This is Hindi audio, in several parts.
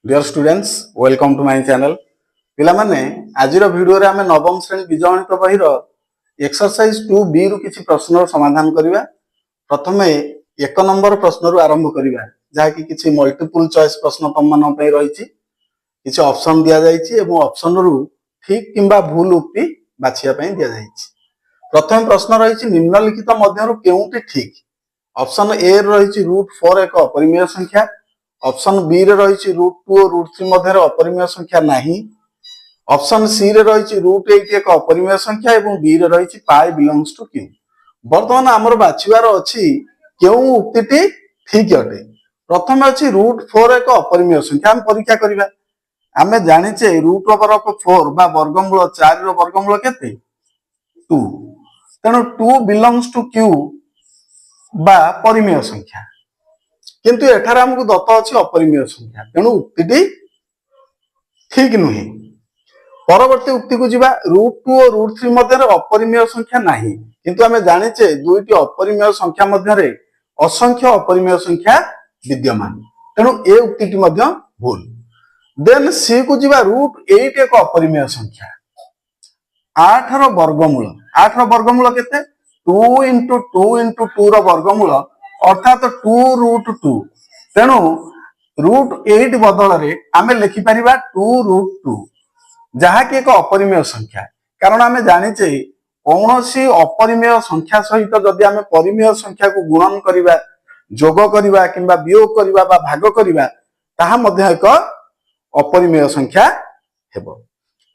Dear students welcome to my channel पिला माने आजिर वीडियो रे हमें नवम श्रेणी बीजगणित बहिर एक्सरसाइज 2B रु किछि प्रश्नर समाधान करिवा। प्रथमे एक नंबर प्रश्न रु आरंभ करिवा जहा कि किछि मल्टीपल चॉइस प्रश्न तम मन पे रहिछि। किछि ऑप्शन दिया जाइछि एवं ऑप्शन रु ठीक किंबा भूल उक्ति बाछिया पई दिया जाइछि। प्रथम प्रश्न रहिछि निम्नलिखित मध्यरु केउटी ठीक। ऑप्शन ए रहिछि √4 एक अपरिमेय संख्या। ऑप्शन बी रे रहिछि √2 और √3 मध्य अपरिमेय संख्या नाही। ऑप्शन सी रे रहिछि √8 एक अपरिमेय संख्या एवं डी रे रहिछि पाई बिलोंग्स टू क्यू। वर्तमान हमर बाछिवार अछि केउ उक्तिटी ठीक अटे। प्रथम अछि √4 एक अपरिमेय संख्या। हम परीक्षा करिवा। आमे जानिछे √4 बा वर्गमूल 4 रो वर्गमूल केते 2। तेणु 2 बिलोंग्स टू क्यू बा परिमेय संख्या, किंतु एठार हमको दत्त अछि अपरिमेय संख्या। तेणु उक्तिटी ठीक नुहे। परवर्ती उक्ति को जिबा √2 और √3 मध्य अपरिमेय संख्या नाही, किंतु आमे जानिछे दुईटी अपरिमेय संख्या मध्य असंख्य अपरिमेय संख्या विद्यमान। तेणु ए उक्तिटी मध्य भूल। देन सी को जिबा √8 एक अपरिमेय संख्या। 8 रो वर्गमूल, 8 रो वर्गमूल केते 2 * 2 * 2 रो वर्गमूल अर्थात 2√2। तेणु √8 बदल रे आमे लिखि परिबा 2√2 जहा कि एक अपरिमेय संख्या। कारण आमे जानिछे कौनसी अपरिमेय संख्या सहित जदि आमे परिमेय संख्या को गुणन करिबा, जोग करिबा किंबा वियोग करिबा बा भाग करिबा ताहा मध्ये एक अपरिमेय संख्या हेबो।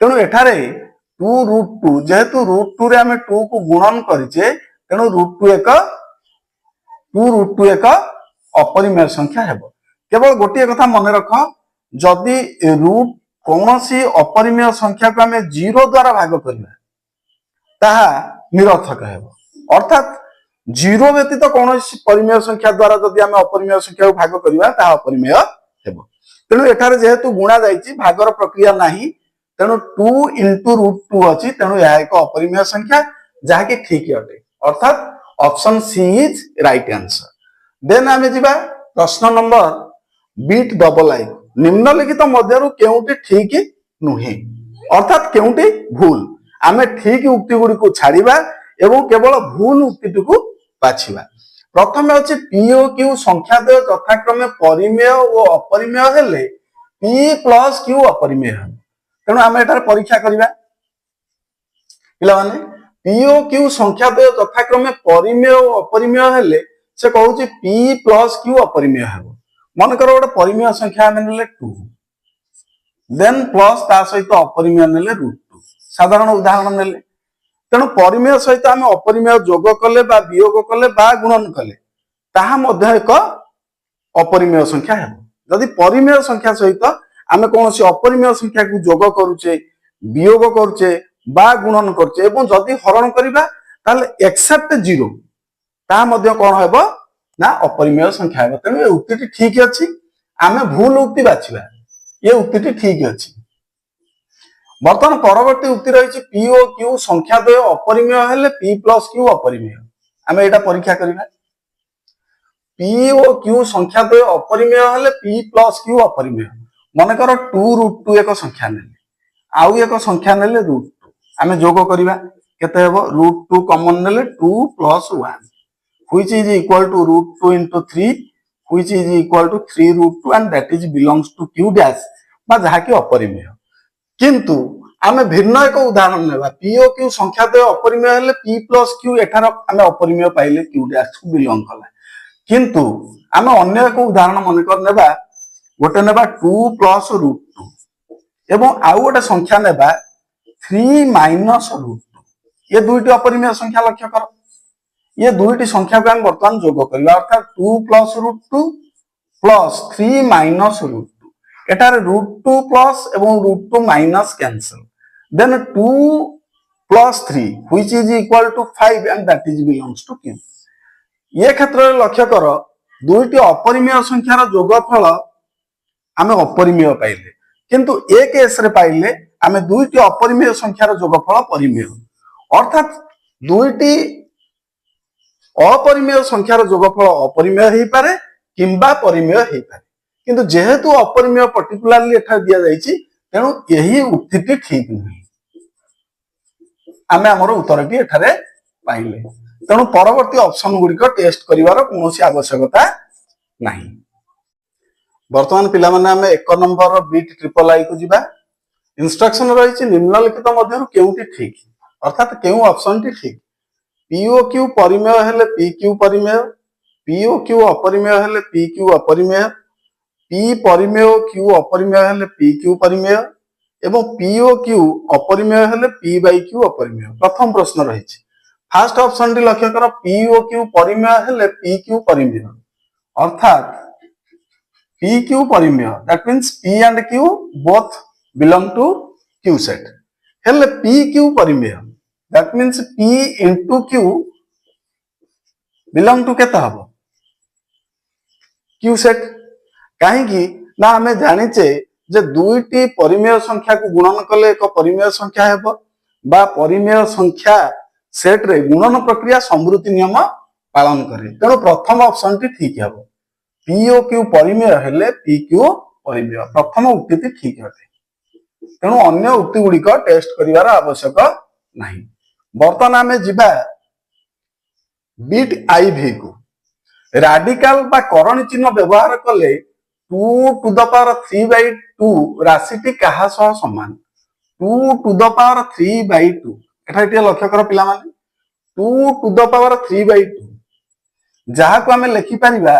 तेणु एठारे 2√2 जेहेतु √2 रे आमे 2 को गुणन करिचे, तेणु √2 एक अपरिमेय संख्या हेबो। केवल गोटे कथा मन रख, जदि रूट कौनसी अपरिमेय संख्या को आमे 0 द्वारा भाग करिबा ताहा निरर्थक हेबो। अर्थात 0 व्यतीत कौनसी परिमेय संख्या द्वारा जदि आमे अपरिमेय संख्या को भाग करिबा ताहा अपरिमेय हेबो। तेणु एठारे जेहेतु गुणा जाइछि भागर प्रक्रिया नाही, तेणु 2 * √2 अछि। तेणु यह एक अपरिमेय संख्या जहा कि ठीक अटे। अर्थात option C is right answer. Then आमे जिबा प्रश्न नंबर बीट डबल आई। निम्नलिखित मध्यरु केउटी ठीक नुहे, अर्थात केउटी भूल। आमे ठीक उक्ति गुडी को छाड़ीबा एवं केवल भूल उक्ति को बाछिबा। प्रथम अछि पी ओ क्यू संख्या द्वय यथाक्रमे परिमेय और अपरिमेय हेले पी प्लस क्यू अपरिमेय हेबो। तेणु आमे एटार परीक्षा करिबा। पिला माने पी ओ क्यू संख्या द्वय यथाक्रमे परिमेय और अपरिमेय हेले से कहूची पी प्लस क्यू अपरिमेय हेबो। मन कर गोटे परिमेय संख्या आमे नेले 2, देन प्लस ता सहित अपरिमेय नेले √2। साधारण उदाहरण नेले। तेणु परिमेय सहित आमे अपरिमेय जोग कले बा वियोग कले बा गुणन कले ताहा मध्ये एक अपरिमेय संख्या हेबो। यदि परिमेय संख्या सहित आमे कोनोसी अपरिमेय संख्या को जोग करूचे, वियोग करूचे बा गुणन करूचे एवं जदि हरण करिबा ताले एक्सेप्ट 0 ता मध्ये कोन हेबो ना अपरिमेय संख्या हेबो। तेणु ए उक्तिटी ठीक अछि। आमे भूल उक्ति बाछिबा। ये उक्तिटी ठीक अछि। वर्तमान परवर्ती उक्ति रहिछि पी ओ क्यू संख्या द्वय अपरिमेय हेले पी प्लस क्यू अपरिमेय। आमे एटा परीक्षा करिबा। पी ओ क्यू संख्या द्वय अपरिमेय हेले पी प्लस क्यू अपरिमेय। मन कर 2√2 एक संख्या नेले, आउ एक संख्या नेले √2। आमे जोग करिबा केते हेबो √2 कॉमन नेले 2 + 1 which is equal to √2 * 3 which is equal to 3√2 and that is belongs to q dash बा जहा कि अपरिमेय। किंतु आमे भिन्न एक उदाहरण नेबा पी ओ क्यू संख्या द्वय अपरिमेय हेले p + q एठार आमे अपरिमेय पाइले q dash को बिलोंग कला। किंतु आमे अन्य एक उदाहरण मन कर नेबा गोटे नेबा 2 + √2 एवं आउ गोटे संख्या नेबा 3 - √2। ये दुईटी अपरिमेय संख्या लक्ष्य कर। ये दुईटी संख्या को हम वर्तमान जोग करिबा अर्थात 2 + √2 प्लस 3 - √2। एटारे √2 प्लस एवं √2 minus cancel. Then 2 + 3 which is equal to 5 and that is belongs to q। ये क्षेत्र में लक्ष्य कर दुईटी अपरिमेय संख्यार जोगफल आमे अपरिमेय पाइले, किंतु ए केस रे पाइले आमे दुईटी अपरिमेय संख्यार जोगफल परिमेय। अर्थात दुईटी अपरिमेय संख्यार जोगफल अपरिमेय हेई पारे किंबा परिमेय हेई पारे, किंतु जेहेतु अपरिमेय पर्टिकुलारली एठा दिया जाइछि तेणु यही उक्तिटी ठीक नहीं आमे हमर उत्तरटी एठारे पाइले तेणु परवर्ती ऑप्शन गुड़िक टेस्ट करिवार कोनोसी आवश्यकता नहीं। वर्तमान पिला माने आमे 1 नंबर बीट ट्रिपल आई को जिबा इंस्ट्रक्शन रही निम्नलिखित मध्यरु केउटी ठीक अर्थात केउ ऑप्शन टी ठीक पीओक्यू परिमेय हेले पीक्यू परिमेय पीओक्यू अपरिमेय हेले पीक्यू अपरिमेय पी परिमेय क्यू अपरिमेय हेले पीक्यू परिमेय एवं पीओक्यू अपरिमेय हेले पी बाय क्यू अपरिमेय। प्रथम प्रश्न रही फास्ट ऑप्शन टी लक्ष्य कर पीओक्यू परिमेय हेले पीक्यू परिमेय अर्थात पीक्यू परिमेय that means P and Q both belong to Q set हेले पीक्यू परिमेय that means P into Q belong to केता हबो Q सेट काहेकि ना हमें जानिचे जे दुईटी परिमेय संख्या को गुणन कले एक परिमेय संख्या हेबो बा परिमेय संख्या सेट रे गुणन प्रक्रिया समृद्धि नियम पालन करे तेणु प्रथम ऑप्शन टी ठीक हेबो POQ परिमेय हेले PQ परिमेय प्रथम उक्ति ठीक हेते तेणु अन्य उक्ति गुड़िक टेस्ट करिवार आवश्यक नहीं। बर्तमान आमे जिबा बीट आईवी को राडिकल बा करण चिन्ह व्यवहार कले 2 टू द पावर 3/2 राशिटी कहा सह समान 2 टू द पावर 3/2 एठा एटी लक्ष्य कर पिला माने 2 टू द पावर 3/2 जहा को आमे लिखि परिबा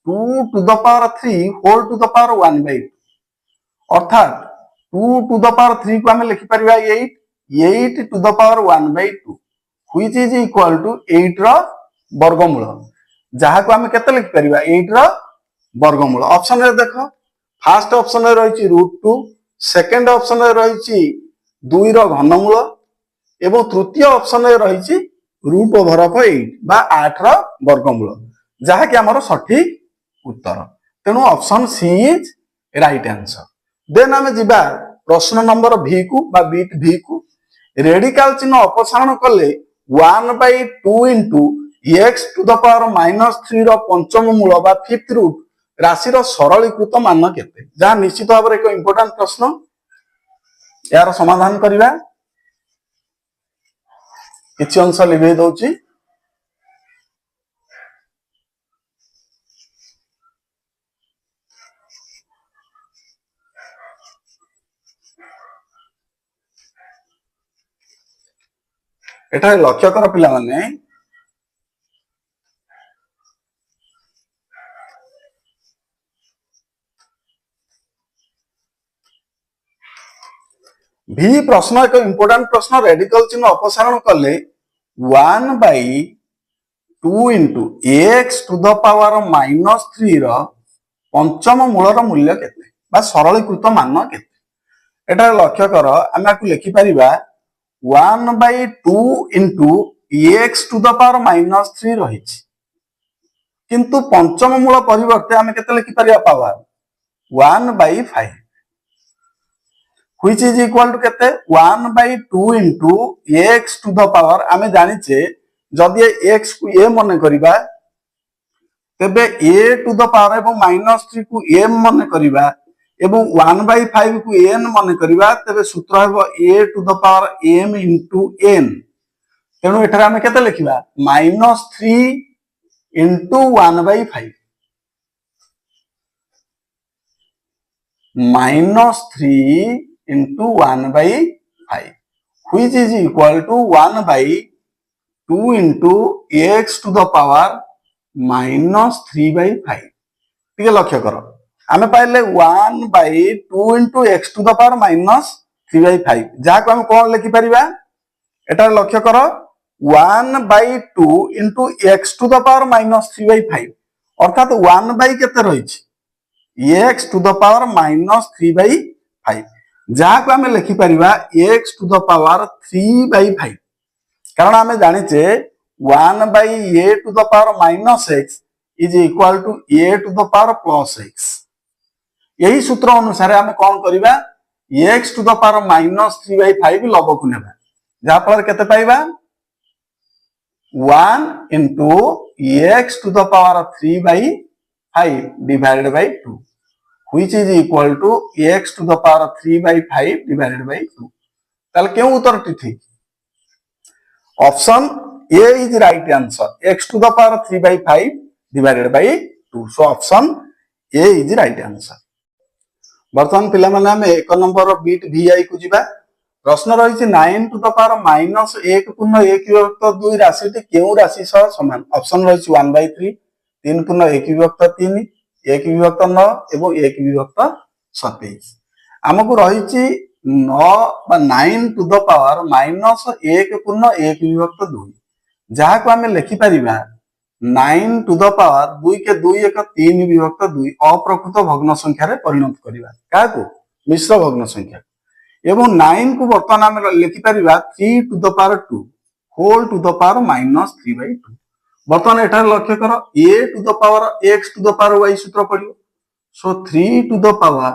2 to the power 3 whole to the power 1/2 अर्थात 2 टू द पावर 3 को आमे लिखि परिबा 8 to the power 1/2 which is equal to 8 रो वर्गमूल जहा को हमें केते लिख परिबा 8 रो वर्गमूल। ऑप्शन रे देखो फर्स्ट ऑप्शन रे रहिछि √2 सेकंड ऑप्शन रे रहिछि 2 रो घनमूल एवं तृतीय ऑप्शन रे रहिछि √8 बा 8 रो वर्गमूल जहा कि हमर सठिक उत्तर तेनु option C is right answer. Then हमें जिबा प्रश्न नंबर भी को बा बीट भी को रेडिकल चिन्ह अपसारण कले 1/2 into x to the power -3 रो पंचम मूल बा फिफ्थ रूट राशि रो सरलीकृत मान केते जहा निश्चित भाव एक इंपोर्टेंट प्रश्न यार समाधान करिवा किछि अंश लिभे दउची एटा लक्ष्य कर पिला माने भी प्रश्न एक इंपोर्टेंट प्रश्न रेडिकल चिन्ह अपसारण कले 1/2 into x to the power -3 रो पंचम मूलर मूल्य केते बा सरलीकृत मान केते एटा लक्ष्य कर आमे आकु लिखि परिबा 1/2 into x to the power -3 रहिछि किंतु पंचम मूल परिवर्ते आमे केते लिखि परिया power 1/5 which is equal to केते 1/2 into x to the power आमे जानिचे जदि x को a मन करिबा तेबे a to the power एवं -3 को m मन करिबा एवं 1/5 को n मन करिबा तेबे सूत्र हेबो a to the power m into n तेणु एठारे आमे केते लिखिबा -3 into 1/5 -3 into 1/5 which is equal to 1/2 into x to the power -3/5 ठीक लक्ष्य करो आमे पाइले 1/2 into x to the power -3/5 जहा को हम कोन लिखि परिबा एटा लक्ष्य करो 1/2 into x to the power -3/5 अर्थात 1 केते रहिछि x to the power -3/5 जहा को हमें लिखि परिबा x to the power 3/5 कारण हमें जानिचे 1/a to the power -x is equal to a to the power +x यही सूत्र अनुसार हमें कौन करिबा x to the power -3/5 लब को नेबा जहा पर केते पाइबा 1 into x to the power 3/5 divided by 2 which is equal to x to the power 3 by 5 divided by 2. ताले क्यों उत्तर ठीक? Option A is right answer. X to the power 3 by 5 divided by 2. So option A is right answer. बर्तमान पिला माने हम एक नंबर बीट VI को जिबा. प्रश्न रही 9 टू द पावर माइनस 1 पूर्ण 1 विभक्त 2 राशि क्यों राशि सह समान? ऑप्शन रही 1/3, 3 पूर्ण 1 विभक्त 3, 1 विभक्त 9 एवं 1 विभक्त 27. आमको रही 9 टू द पावर माइनस 1 पूर्ण 1 विभक्त 2 जहाँ को आम लिखिपर 9 टू द पावर 2 के 2 1 3 विभक्त 2 अप्रकृत भग्न संख्या परिणत करवा क्या मिश्र भग्न संख्या एवं 9 को बर्तमान आम लिखिपर 3 to the power 2 whole to the power minus 3/2. बर्तमान एठार लक्ष्य कर a to the power x to the power y सूत्र पड़ो. So 3 to the power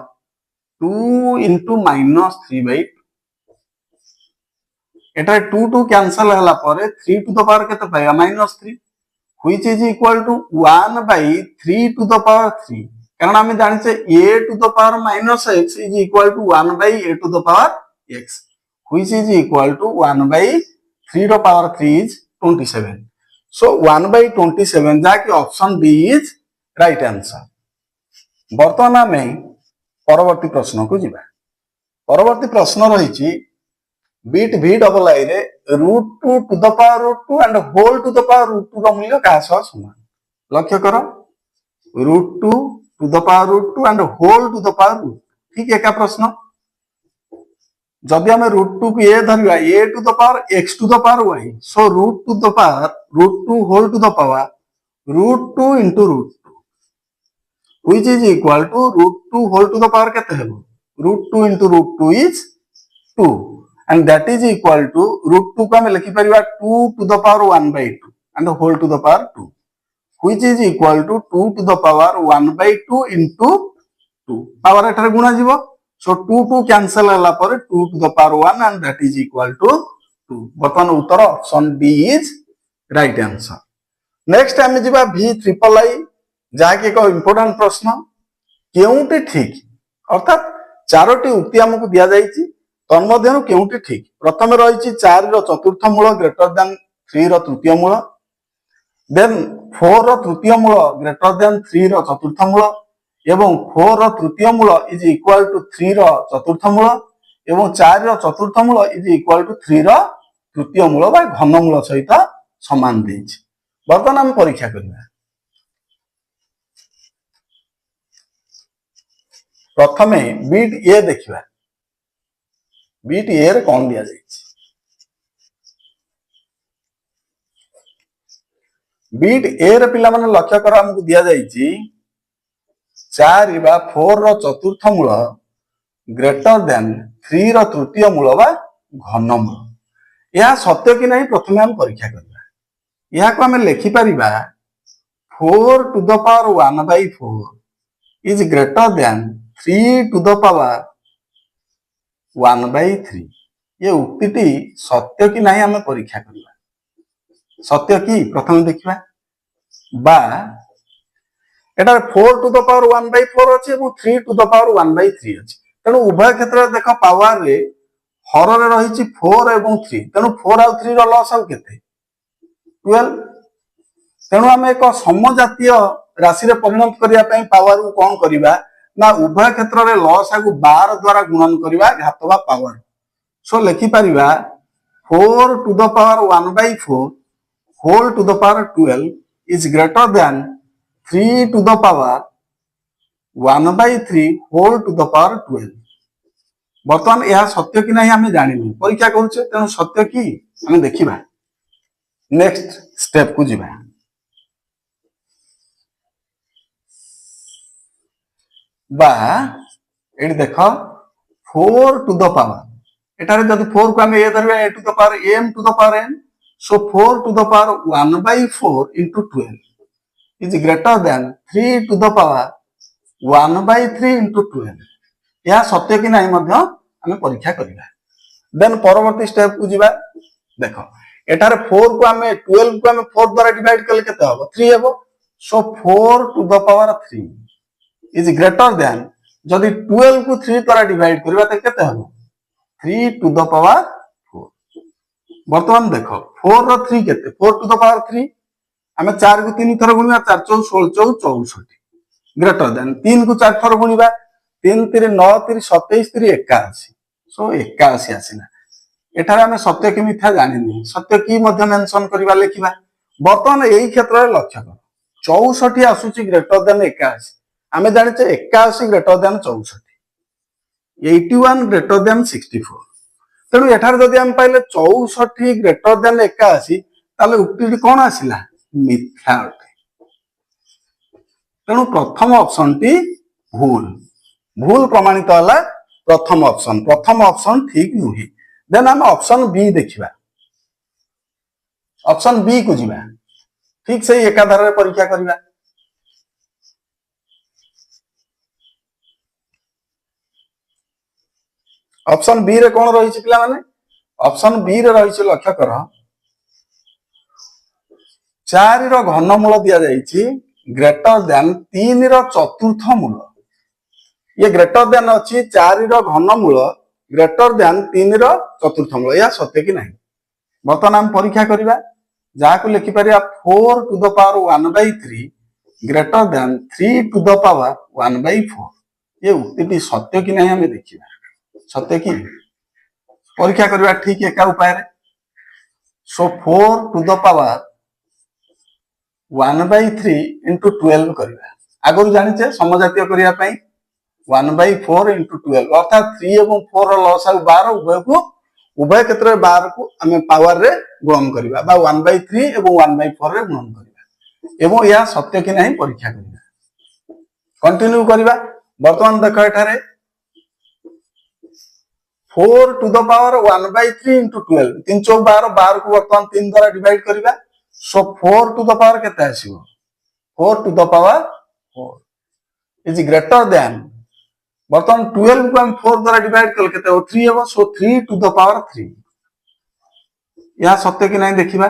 2 into minus 3/2. एटा 2 कैंसल हला पर 3 टू द पावर केते पाया minus 3 which is equal to 1/3 to the power 3. कारण आम जाने a to the power minus x is equal to 1/a to the power x which is equal to 1/3 to power 3 is 27. So 1/27 जाकि option B is right answer. बर्तमान आम परवर्ती प्रश्न को जिबा. परवर्ती प्रश्न रही बीट VII रे √2 to the power √2 and whole to the power √2 रो मूल्य का सह समान. लक्ष्य करो √2 to the power √2 and whole to the power √2. ठीक है क्या प्रश्न? जब हम √2 को a धरिया a to the power x to the power y. So √2 to the power √2 whole to the power √2 into √2 which is equal to √2 whole to the power केते हेबो? √2 into √2 is 2 and that is equal to √2 को हम लिखि परिबा 2 to the power 1/2 and whole to the power 2 which is equal to 2 to the power 1/2 into 2. Power एठारे गुणा जीवो. So 2 कैंसल हला पर 2 to the power 1 and that is equal to 2. बर्तमान उत्तर option B is right answer. Next हम जीवा VIII जहा कि एक इंपोर्टेंट प्रश्न केउटी ठीक अर्थात चारोटी उक्ति हमको दिया जायछि तन्मध्यनु केउटी ठीक. प्रथम रही 4 रो चतुर्थ मूल ग्रेटर देन 3 रो तृतीय मूल, देन 4 रो तृतीय मूल ग्रेटर देन 3 रो चतुर्थ मूल एवं 4 रो तृतीय मूल इज इक्वल टू 3 रो चतुर्थ मूल एवं 4 रो चतुर्थ मूल इज इक्वल टू 3 रो तृतीय मूल बा घन मूल सहित समान देछि. बर्तमान हम परीक्षा करबा. प्रथमे बीट ए देखिबा. बीट ए रे कोन दिया जायछि? बीट ए रे पिला माने लक्ष्य कर हमको दिया जायछि 4 बा 4 रो चतुर्थ मूल ग्रेटर देन 3 रो तृतीय मूल बा घन मूल. यह सत्य कि नहीं प्रथमे हम परीक्षा करबा. यह को हम लिखि परिबा 4 to the power 1/4 is greater than 3 to the power 1/3. ये उक्तिटी सत्य कि नहीं हमें परीक्षा करबा. सत्य कि प्रथम देखिबा बा एटा 4 to the power 1/4 अछि और 3 to the power 1/3 अछि. तेनु उभय क्षेत्र देख पावर रे हर रे रहिछि 4 एवं 3. तेनु 4 और 3 रो लॉस आउ केते 12. तेनु हम एक समजातीय राशि रे परिणत करिया पई पावर को कोन करिबा ना उभय क्षेत्र रे लॉस आगु 12 द्वारा गुणन करिबा घातवा पावर. सो लिखि परिबा 4 to the power 1/4 whole to the power 12 is greater than 3 to the power 1/3 whole to the power 12. बर्तमान यह सत्य कि नहीं हमें जानिनु परीक्षा करूचे. तेनु सत्य कि हमें देखिबा. नेक्स्ट स्टेप को जिबा. बा एडी देखो 4 to the power एटारे जदि 4 को हम ए धरबे a to the power m to the power n. So 4 to the power 1/4 into 12 is greater than 3 to the power 1/3 into 12. यह सत्य कि नहीं मध्य हमें परीक्षा करिबा. देन परवर्ती स्टेप को जिबा. देखो एटारे 4 को हम 12 को हम 4 द्वारा डिवाइड करले केते होबो 3 हेबो. सो 4 to the power 3 is greater than जदि 12 को 3 द्वारा डिवाइड करबा त केते हबो 3 टू द पावर 4। वर्तमान देखो 4 रो 3 केते 4 टू द पावर 3 आमे 4 को 3 थर गुणिबा 4 4 16 64 ग्रेटर देन 3 को 4 थर गुणिबा 3 3 9 3 27 3 81 सो 81 आसीना एठारे आमे सत्य कि मिथ्या जानिनी सत्य की मध्य मेंशन करबा लेखिबा वर्तमान एही क्षेत्र रे लक्ष्य कर 64 आसुची ग्रेटर देन 81 आमे जानिचे 81 ग्रेटर देन 64 81 ग्रेटर देन 64 तेणु एठारे जदि आम पाइले 64 ग्रेटर देन 81 ताले उक्तिटी कोन आसिला मिथ्या अटे तेणु प्रथम ऑप्शन टी भूल भूल प्रमाणित होला प्रथम ऑप्शन ठीक नुही देन हम ऑप्शन बी देखिबा ऑप्शन बी को जिबा ठीक से एकाधार परीक्षा करबा ऑप्शन बी रे कोन रही पिला माने ऑप्शन बी रे रही लक्ष्य कर 4 रो घनमूल दिया जाईची ग्रेटर देन 3 रो चतुर्थ मूल ये ग्रेटर देन अछि 4 रो घनमूल ग्रेटर देन 3 रो चतुर्थ मूल या सत्य कि नहीं बर्तमान हम परीक्षा करबा जा को लिखि परिया 4 to the power 1/3 greater than 3 to the power 1/4 ये उक्तिटी सत्य कि नहीं हमें देखिबा सत्य कि परीक्षा करबा ठीक एका उपाय रे सो 4 टू द पावर 1/3 into 12 करबा आगु जानिचे समजातीय करिया पई 1/4 into 12 अर्थात 3 एवं 4 रो लॉस आ 12 उभय क्षेत्र रे 12 को हमें पावर रे गुणन करबा बा 1/3 एवं 1/4 रे गुणन करबा एवं या सत्य कि नहीं परीक्षा करबा कंटिन्यू करबा वर्तमान देखो एठारे 4 टू द पावर 1/3 into 12 3 4 12 12 को वर्तमान 3 द्वारा डिवाइड करबा सो 4 टू द पावर केते आसीबो 4 to the power 4 is greater than वर्तमान 12 को हम 4 द्वारा डिवाइड कर केते 3 हेबो सो 3 टू द पावर 3 या सत्य कि नहीं देखिबा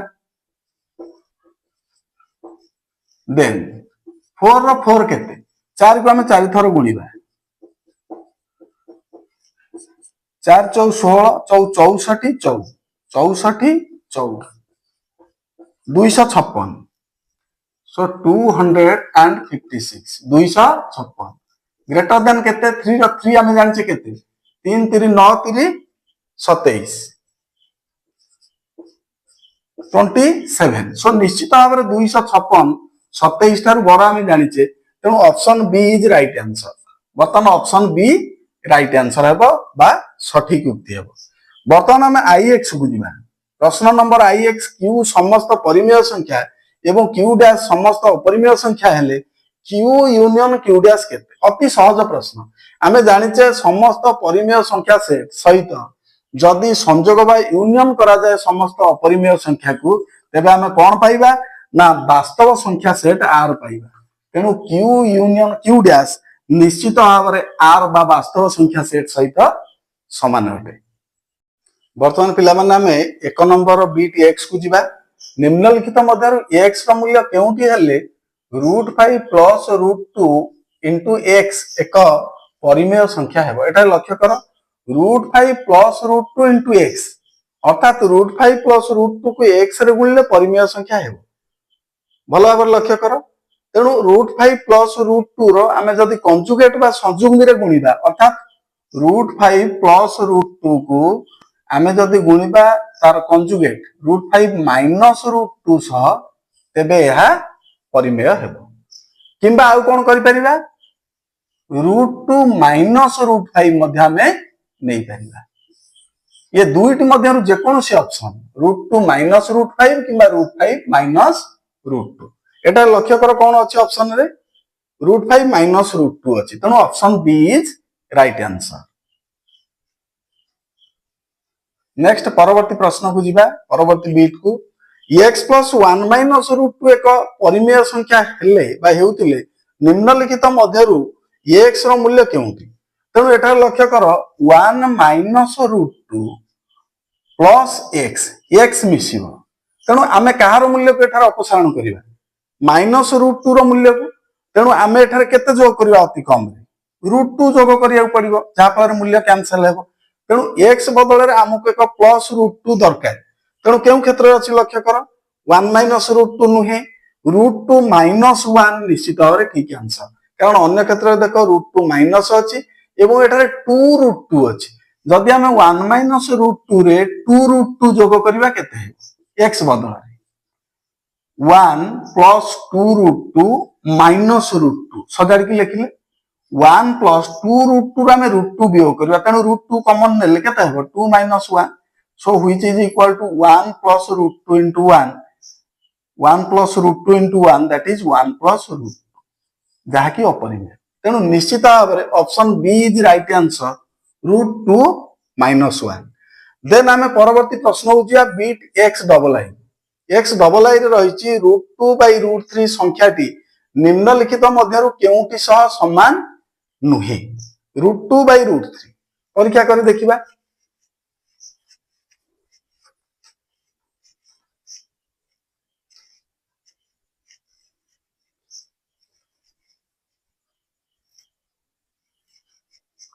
देन 4 रो 4 केते 4 को हम 4 थर गुणीबा 4 4 16 64 64 14 256 सो 256 256 ग्रेटर देन केते 3 रो 3 हमें जानिचे केते 3 3 9 3 27 27 सो निश्चित भाव रे 256 27 थार बड़ा हमें जानिचे तेणु option B is right answer वर्तमान ऑप्शन बी राइट आंसर हेबो बा सठिक उक्ति हेबो वर्तमान हम आईएक्स को जिबा प्रश्न नंबर आईएक्स क्यू समस्त परिमेय संख्या एवं क्यू डैश समस्त अपरिमेय संख्या हेले क्यू यूनियन क्यू डैश केते अति सहज प्रश्न आमे जानिचे समस्त परिमेय संख्या सेट सहित जदि संयोग बा यूनियन करा जाए समस्त अपरिमेय संख्या को तेबे आमे कोन पाइबा ना वास्तव संख्या सेट आर पाइबा तेनु क्यू यूनियन क्यू डैश निश्चित भाव रे आर बा वास्तव संख्या सेट सहित समान अटे वर्तमान पिला माने हमें एक नंबर बीट x को जिबा निम्नलिखित मध्यरु x रा मूल्य केउटी हेले √5 प्लस √2 into x एक परिमेय संख्या हेबो एटा लक्ष्य करो √5 प्लस √2 into x अर्थात √5 प्लस √2 को x रे गुणिले परिमेय संख्या हेबो भलो भाबरे लक्ष्य करो तेणु √5 प्लस √2 रो आमे जदि कंजुगेट बा संयुग्मी रे गुणिबा अर्थात √5 प्लस √2 को आमे जदि गुणिबा तार कंजुगेट √5 माइनस √2 सह तेबे यह परिमेय हेबो किंबा आउ कोन करि परिबा √2 माइनस √5 मध्य में नै परिबा ये दुईटी मध्यरु जे कोनोसी ऑप्शन √2 माइनस √5 किंबा √5 माइनस √2 एटा लक्ष्य करो कोन अछि ऑप्शन रे √5 माइनस √2 अछि तनो option B is right answer next परवर्ती प्रश्न को जिबा परवर्ती बीट को x + 1 - √2 एक परिमेय संख्या हेले बा हेउतिले निम्नलिखित मध्यरु x रो मूल्य केउंती तेणु एटा लक्ष्य करो 1 - √2 प्लस x मिसिबो तेणु आमे कहार मूल्य को एठार अपसारण करिबा -√2 रो मूल्य को तेणु आमे एठार केते जोग करिबा अति कम रे √2 जोग करिया पड़िबो जहा फल मूल्य कैंसल हेबो तेणु x बदल रे हमको एक प्लस √2 दरकार तेणु केउ क्षेत्र रे अछि लक्ष्य कर 1 माइनस √2 नुहे √2 माइनस 1 निश्चित भाव में ठीक आंसर कारण अन्य क्षेत्र में देख √2 माइनस अच्छी एवं एठारे 2√2 अच्छी जदि आम 1 माइनस √2 रे 2√2 जोग करबा केते x बदल 1 प्लस 2√2 माइनस √2 सजाड़ की लिखिले 1 प्लस 2√2 आम √2 वियोग करबा तेणु √2 कॉमन नेले केते हेबो 2 minus 1 so which is equal to 1 plus √2 into 1 1 plus √2 into 1 that is 1 plus √2 जहाँकि अपरिमेय तेणु निश्चित भाव में option B is right answer √2 minus 1 then आम परवर्ती प्रश्न हो बीट एक्स डबल आई रही √2 by √3 संख्याटी निम्नलिखित मध्यरु केउटी सह समान नुहे √2 by √3 परीक्षा कर देखिबा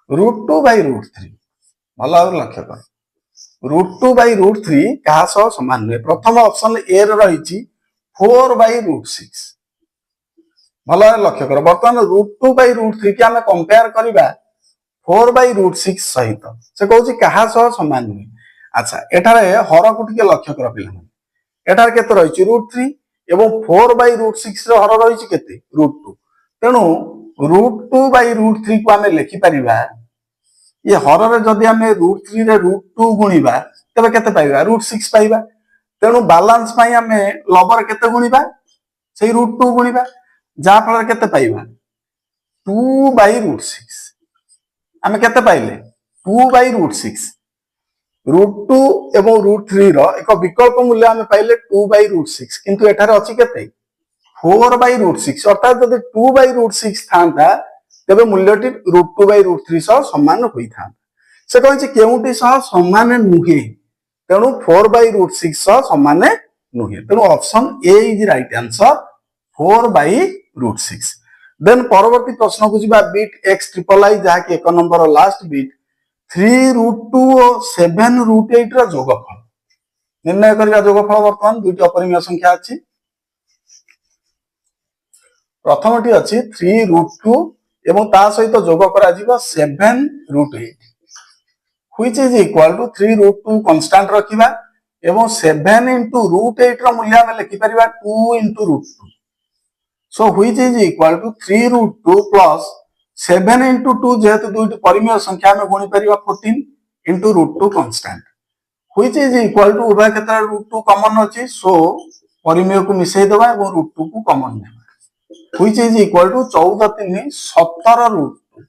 √2 by √3 भल भाव लक्ष्य कर √2 by √3 क्या सह समान नुहे प्रथम ऑप्शन ए रही 4 by √6 भल भाव लक्ष्य कर बर्तमान √2 by √3 की आम कंपेयर करबा 4 by √6 सहित से कहूँ क्या सह समान नुहे अच्छा एठारे हर को टिके लक्ष्य कर पिला एठारे केते रही √3 एवं 4 by √6 रे हर रही केते √2 तेणु √2 by √3 को आम लिखि परिबा ये हर रे जदि आम √3 रे √2 गुणिबा तबे केते पाइबा √6 पाइबा तेणु बैलेंस पई आम लबर केते गुणिबा सेही √2 गुणिबा जहा फल केते पाइबा 2 by √6 आम केते पाइले 2 by √6 √2 एवं √3 रो एक विकल्प मूल्य आम पाइले 2 by √6 किंतु एठारे अछि केते 4 by √6 अर्थात जदि 2 by √6 थांता तेबे मूल्यटी √2 by √3 सह समान होई था से कहछि केउटी सह समान नुहे तेणु 4 by √6 सह समान नुहे तेणु option A is right answer 4 by √6 then परवर्ती प्रश्न को जिबा बीट x ट्रिपल आई जहा कि एक नंबर लास्ट बीट 3√2 और 7√8 रा जोगफल निर्णय करिया जोगफल वर्तमान दुईटी अपरिमेय संख्या अछि प्रथमटी अछि 3√2 एवं ता सहित जोग करा जिवो 7√8 which is equal to 3√2 constant रखिबा एवं 7 into √8 रा मूल्य हम लिखि परिबा 2 into √2 so which is equal to 3√2 plus 7 into 2 जेहेतु दुईटी परिमेय संख्या में गुणी परिबा 14 into √2 constant which is equal to उभय क्षेत्र √2 कॉमन अछि सो परिमेय को मिसै देबा एवं √2 को कॉमन नेबा व्हिच इज इक्वल टू 14 3 17 √2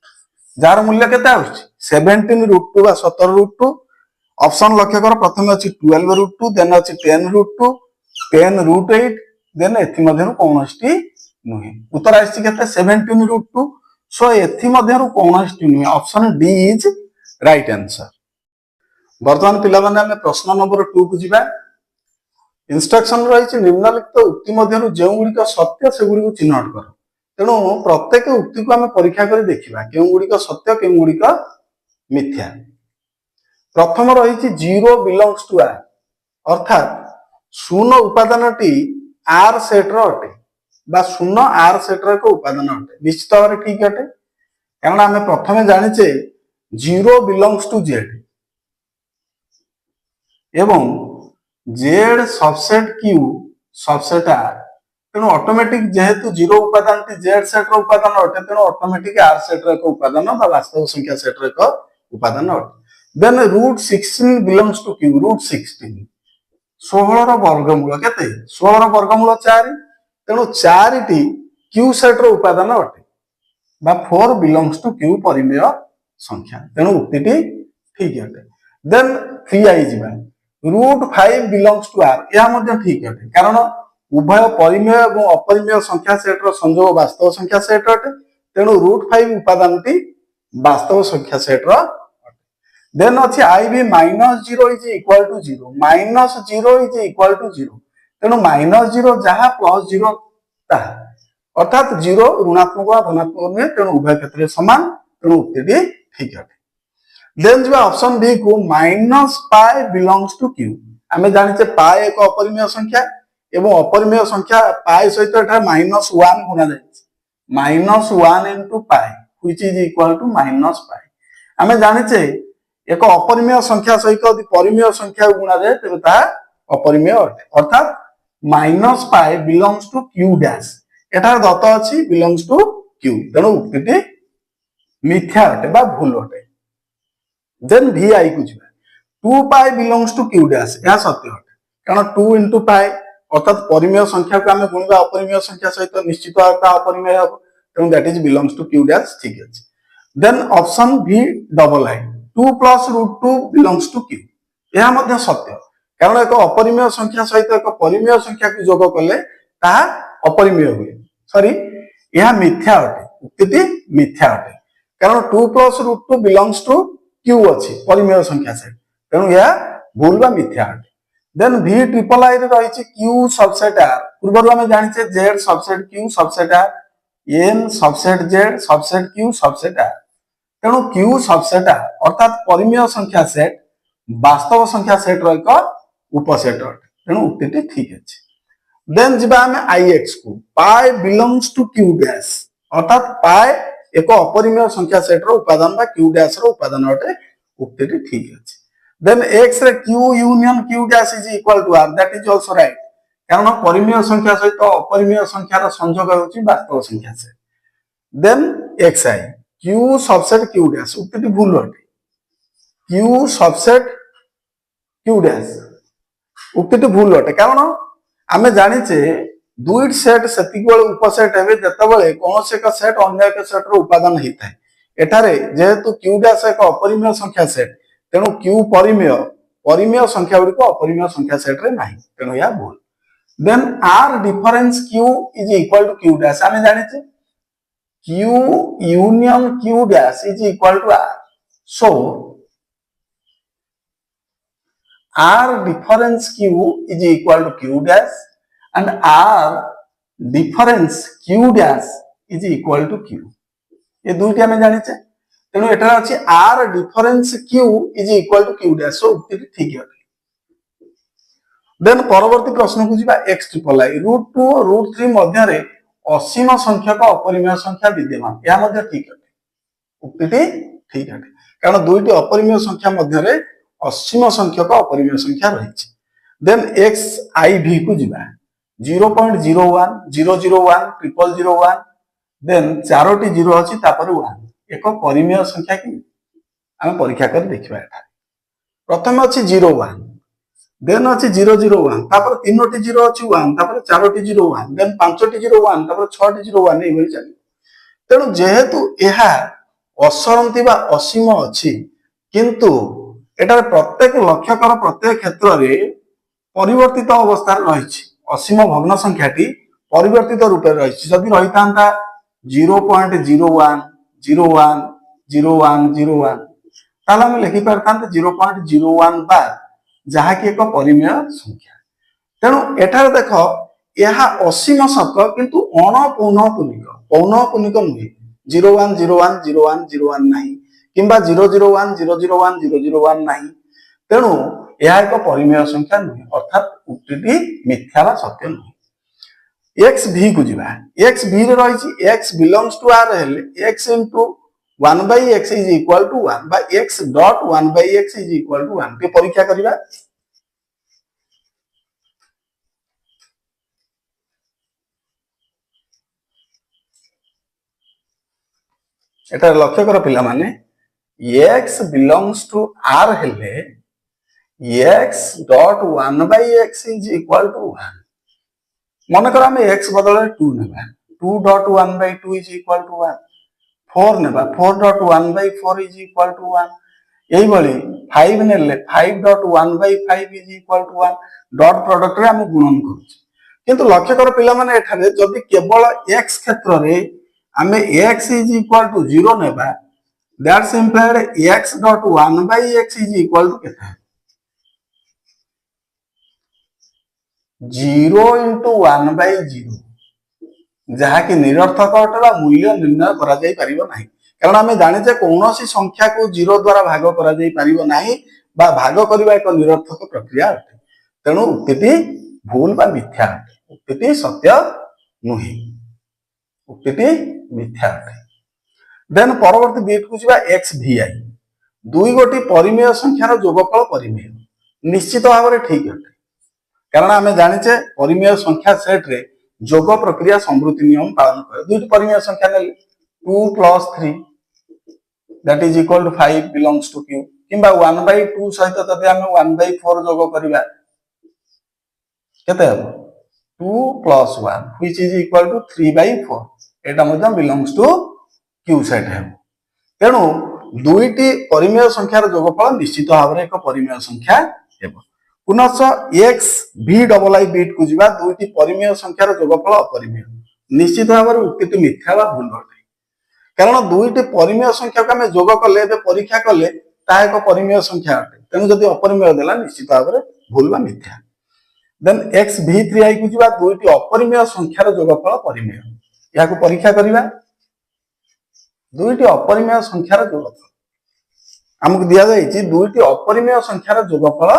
जार मूल्य केते आउछि 17 √2 बा 17 √2 ऑप्शन लक्ष्य कर प्रथम अछि 12 √2 देन अछि 10 √2 10 √8 देन एथि मध्यरु कोनोष्टि नुहे उत्तर आछि केते 17 √2 सो एथि मध्यरु कोनोष्टि नुहे option D is right answer वर्तमान पिला माने हम प्रश्न नंबर 2 को जिबा इंस्ट्रक्शन रही निम्नलिखित उक्ति मध्यरु जेउ गुड़िक सत्य से गुड़िक चिन्हट कर तेणु प्रत्येक उक्ति को आम परीक्षा कर देखिबा केउ गुड़िक सत्य केउ गुड़िक मिथ्या प्रथम रही 0 बिलोंग्स टू आर अर्थात शून्य उपादानटी आर सेट रो अटे बा शून्य आर सेट रो एक उपादान अटे निश्चित भाव में ठीक अटे कारण आम प्रथम जानिचे 0 बिलोंग्स टू जेड एवं Z subset Q subset R तेणु ऑटोमेटिक जेहेतु 0 उपादान जेड सेट रो उपादान अटे तेणु ऑटोमेटिक आर सेट रो एक उपादान बा वास्तव संख्या सेट रो एक उपादान अटे देन √16 बिलोंग्स टू क्यू √16 16 रो वर्गमूल केते 16 रो वर्गमूल 4 तेणु 4 टी क्यू सेट रो उपादान अटे बा 4 बिलोंग्स टू क्यू परिमेय संख्या तेणु उक्तिटी ठीक अटे देन 3i जिबा √5 बिलोंग्स टू आर यह मध्य ठीक अटे कारण उभय परिमेय और अपरिमेय संख्या सेट रो संयोग वास्तव संख्या सेट अटे तेणु √5 उपादानटी वास्तव संख्या सेट रो देन अछि i -0 is equal to 0 -0 is equal to 0 तेणु -0 जहाँ +0 ताहा अर्थात 0 ऋणात्मक वा धनात्मक नुहे तेणु उभय क्षेत्र समान तेणु उक्ति ठीक है। देन जी ऑप्शन बी को minus pi belongs to Q. आम जाने पाए एक अपरिमेय संख्या एवं अपरिमेय संख्या पाए सहित माइनस वन गुणा जाए minus one into pi which is equal to minus pi. आम जाने एक अपरिमेय संख्या सहित यदि परिमेय संख्या गुणा जाए तेज अपरिमेय अटे अर्थात minus pi belongs to Q dash एठार दत्त अच्छी बिलोंग्स टू क्यू तेणु उक्ति मिथ्या अटे बा भूल अटे। देन vi को जी 2 पाए बिलोंग्स टू क्यू डैश यह सत्य अटे कारण 2 इंटू पाए अर्थात परिमेय संख्या को आम गुणा अपरिमेय संख्या सहित निश्चित अपरिमेय हम तेणु that is belongs to Q dash ठीक अच्छे। Then option B double I 2 plus root 2 belongs to Q यह सत्य कारण एक अपरिमेय संख्या सहित एक परिमेय संख्या को जोग कले अपरिमेय हुए सॉरी यह मिथ्या अटे उक्ति मिथ्या अटे कारण 2 plus root 2 belongs to Q अच्छी परिमेय संख्या से तेणु यह भूल बा मिथ्या अटे। देन v ट्रिपल आई रही क्यू सबसेट आर पूर्व आम जाने Z subset Q subset R N subset Z subset Q subset R तेणु क्यू सबसेट आर अर्थात परिमेय संख्या सेट वास्तव संख्या सेट एक उपसेट अटे तेणु उक्ति ठीक अच्छे। देन जी आम आईएक्स को पाए बिलोंग्स टू क्यू डैश अर्थात पाए एक अपरिमेय संख्या सेट रो उपादान बा क्यू डैश रो उपादान अटे उक्ति ठीक अच्छे। देन एक्स रे Q union Q dash is equal to R that is also right कारण परिमेय संख्या सहित अपरिमेय संख्यार संयोग होची वास्तव संख्या से। Then x i Q subset Q dash उक्ति भूल अटे क्यू सबसेट क्यू डैश उक्ति भूल अटे कारण आम जाने दुईट सेट से उपसेट हे जिते कौन एक सेट अन्य एक सेट उपादान होता है एठारे जेहेतु क्यू डैश एक अपरिमेय संख्या सेट तेणु क्यू परिमेय परिमेय संख्या गुड़िक अपरिमेय संख्या सेट रे नहीं तेणु यह भूल। Then R difference Q is equal to Q dash आम जाने Q union Q dash is equal to R so R difference Q is equal to Q dash and R difference Q dash is equal to Q ये दुईटी आम जाने तेणु एटार अच्छी R difference Q is equal to Q dash so उक्ति ठीक है। देन परवर्ती प्रश्न को जीवा x ट्रिपल आई रूट 2 और रूट 3 मध्य असीम संख्यक अपरिमेय संख्या विद्यमान यह मध्य ठीक है उक्ति ठीक है कारण दुईटी अपरिमेय संख्या मध्य असीम संख्यक अपरिमेय संख्या रही। देन एक्स आई भी को जीवा 0.01 001 0001 देन 4टी जीरो अच्छी तापर 1 एक परिमेय संख्या की आम परीक्षा कर देखा प्रथम अच्छी 01 देन अच्छी 001 तापर 3टी जीरो अच्छी 1 तापर 4टी जीरो 1 देन 5टी जीरो 1 तापर 6टी जीरो 1 ये चल तेणु जेहेतु यह असरंती बा असीम अच्छी किंतु एटार प्रत्येक लक्षकर प्रत्येक क्षेत्र में परिवर्तित अवस्था रही असीम भग्न संख्याटी परिवर्तित रूप रही जदि रही था 0.01 01 01 01 ताल आम लिखिपार 0.01 बार जहाँकि एक परिमेय संख्या तेणु एठार देख यह असीम शब्द किंतु अणपौनपुनिक पौनपुनिक नुहे 01 01 01 01 नहीं किंबा 001 001 001 नहीं तेणु यह एक परिमेय संख्या नुहे अर्थात उक्ति मिथ्या सत्य नुहे। एक्स भी को जीवा एक्स भी रे रही एक्स बिलोंग्स टू आर हेले x into 1/x is equal to 1 बा x dot 1/x is equal to 1 के परीक्षा करिबा एटा लक्ष्य कर पिला माने x belongs to r हेले x dot 1/x is equal to 1 मन कर हमें x बदले 2 नेबा 2 dot 1/2 is equal to 1 4 नेबा 4 dot 1/4 is equal to 1 यही भली 5 नेले 5 dot 1/5 is equal to 1 dot product रे हम गुणन करूछ किंतु लक्ष्य कर पिला माने एठारे जदि केवल x क्षेत्र रे हमें x is equal to 0 नेबा That's implied x dot 1/x is equal to कितना 0 into 1/0 जहाँ की निरर्थक अटे मूल्य निर्णय करा जाई परिबो नाही कारण आम जाने कौन संख्या को 0 द्वारा भाग करा भाग करने एक निरर्थक प्रक्रिया अटे तेणु उक्ति भूल बा मिथ्या अटे उक्ति सत्य नुहे उक्ति मिथ्या अटे। देन परवर्ती बीट को जीवा एक्स vi दुई गोटी परिमेय संख्यार जोगफल परिमेय निश्चित भाव में ठीक अटे कारण आम जाने परिमेय संख्या सेट रे जोग प्रक्रिया समृद्धि नियम पालन करे दुईटी परिमेय संख्या ने 2 + 3 that is equal to 5 belongs to q किंबा 1/2 सहित जदि आम 1/4 जोग करिबा केते हबो 2 + 1 which is equal to 3/4 Etah Madhya belongs to q set है तेणु दुईटी परिमेय संख्यार जोगफल निश्चित भाव में एक परिमेय संख्या हेबो। पुनश्च x vi बीट को जीवा दुईटी परिमेय संख्यार जोगफल अपरिमेय निश्चित भाव में उक्ति मिथ्या बा भूल अटे कारण दुईटी परिमेय संख्या को आम जोग कले परीक्षा कले ता एक परिमेय संख्या अटे तेणु जदि अपरिमेय देला निश्चित भाव में भूल बा मिथ्या। देन x vi को जीवा दुईटी अपरिमेय संख्यार जोगफल परिमेय या परीक्षा करिबा दुईटी अपरिमेय संख्यार जोगफल आमको दिया जायछि दुईटी अपरिमेय संख्यार जोगफल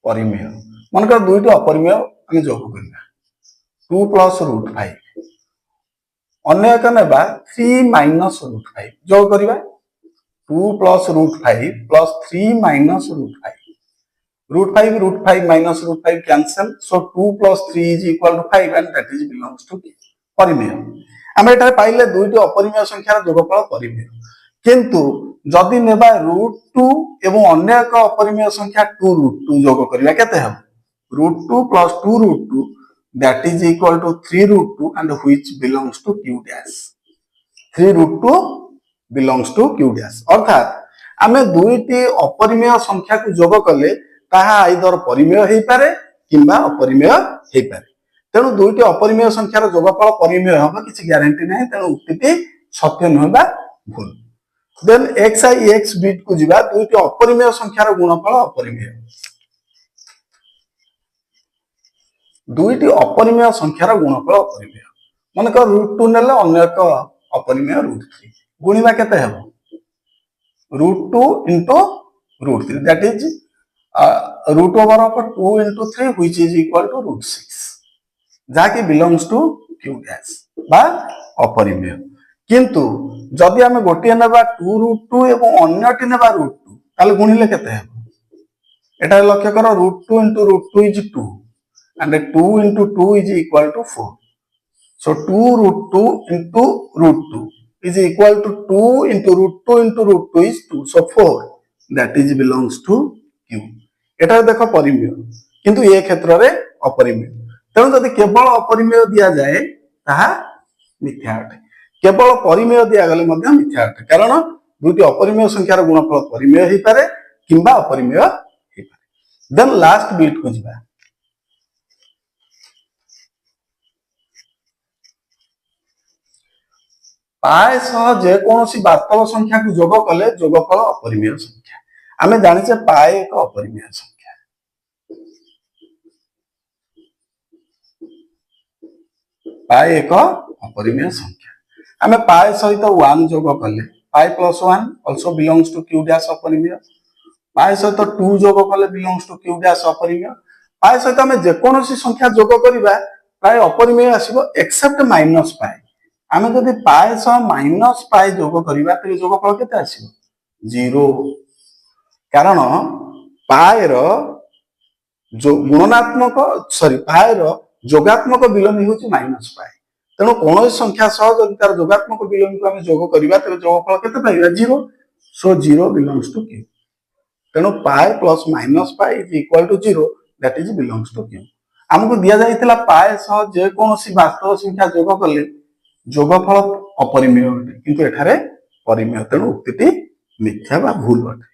परिमेय मनकर दुईटी अपरिमेय आम जोग करिबा 2 + √5 अन्य एक नेबा 3 - √5 जोग करिबा 2 + √5 + 3 - √5 √5 - √5 cancel so 2 + 3 is equal to 5 and that is belongs to परिमेय आम एटा पाइले दुईटी अपरिमेय संख्यार जोगफल परिमेय किंतु जदि नेबा √2 एवं अन्य एक अपरिमेय संख्या 2√2 जोग करिबा केते हम √2 + 2√2 that is equal to 3√2 and which belongs to q dash 3√2 belongs to q dash अर्थात आमे दुईटी अपरिमेय संख्या को जोग कले ताहा आइदर परिमेय हेई पारे किंबा अपरिमेय हेई पारे तेणु दुईटी अपरिमेय संख्यार जोगफल परिमेय होबा किछि ग्यारंटी नाही तेणु उक्ति सत्य नहोबा भूल। देन xi x बीट को जीवा दुईटी अपरिमेय संख्यार गुणफल अपरिमेय दुईटी अपरिमेय संख्यार गुणफल अपरिमेय मनकर √2 नेले अन्य एक अपरिमेय √3 गुणिबा केते हेबो √2 * √3 that is √2 * 3 which is equal to √6 जाकी belongs to q dash बा अपरिमेय किंतु जदि आमे गोटे नेबा 2√2 एवं अन्यटी नेबा √2 ताले गुणिले केते हेबो एटा लक्ष्य करो √2 * √2 is 2 and 2 * 2 is equal to 4 so 2√2 * √2 is equal to 2 * √2 * √2 is 2 so 4 that is belongs to q एटा देखो परिमेय किंतु ए क्षेत्र रे अपरिमेय तेणु जदि केवल अपरिमेय दिया जाए ताहा मिथ्या अटे केवल परिमेय दिया गले मध्य मिथ्या अटे कारण दुईटी अपरिमेय संख्यार गुणफल परिमेय हेई पारे किंबा अपरिमेय हेई पारे। देन लास्ट बीट को जीवा पाए सह जे कोनोसी वास्तव संख्या को जोग कले जोगफल अपरिमेय संख्या आमे जानिछे पाए एक अपरिमेय संख्या पाए एक अपरिमेय संख्या आमे पाए सहित 1 जोग कले पाए + 1 also belongs to q dash अपरिमेय पाए सहित 2 जोग कले belongs to q dash अपरिमेय पाए सहित आमे जे कोनोसी संख्या जोग करिबा प्राय अपरिमेय आसीबो एक्सेप्ट माइनस पाए आमे जदि पाए सह माइनस पाए जोग करिबा त जोगफल केते आसीबो 0 कारण पाए रो जो गुणनात्मक पाए रो जोगात्मक विलोमी होची माइनस पाए तेणु कौन संख्या सह जदि तार जोगात्मक विलोमी को आमे जोग करिबा त जोगफल केते पाइबा 0 सो 0 बिलोंग्स टू q तेणु पाए + minus pi is equal to 0 that is belongs to q हमको दिया जाइतिला पाए सह जे कोनोसी वास्तव संख्या जोग कले जोगफल अपरिमेय अटे किंतु एठारे परिमेय तेणु उक्तिटी मिथ्या बा भूल अटे।